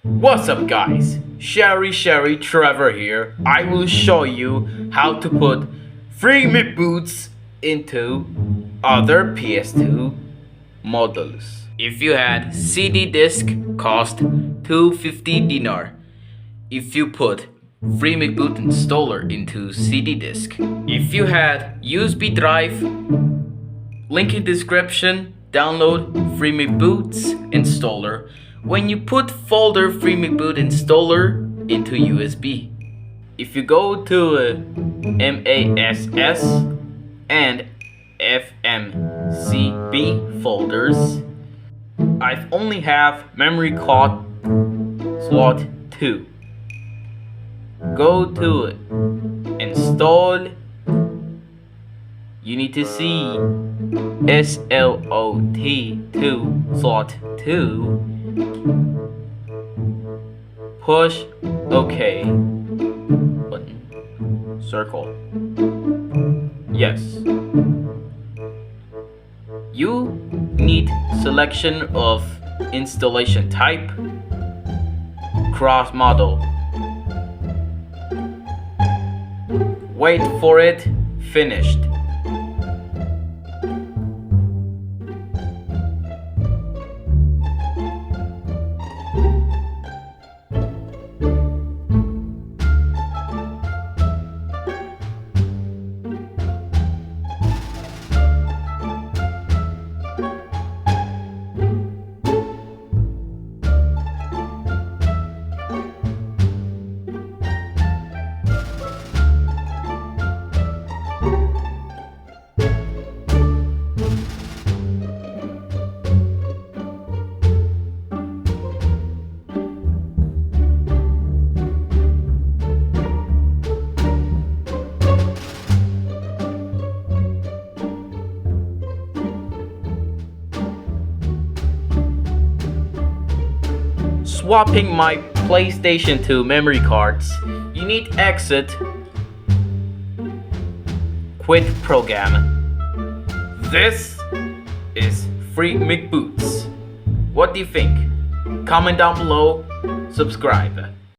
What's up guys, Sherry Trevor here. I will show you how to put FreemcBOOTs into other PS2 models. If you had CD disc cost 250 dinar. If you put FreemcBOOT installer into CD disc. If you had USB drive, link in description, download FreemcBOOT's installer. When you put folder FreemcBOOT installer into USB. If you go to MASS and FMCB folders, I only have memory card slot 2. Go to install. You need to see slot 2 slot 2. Push OK button. Circle. Yes. You need selection of installation type, cross model. Wait for it finished. Swapping my PlayStation 2 memory cards, you need exit, quit program. This is FreemcBOOTs. What do you think? Comment down below, subscribe.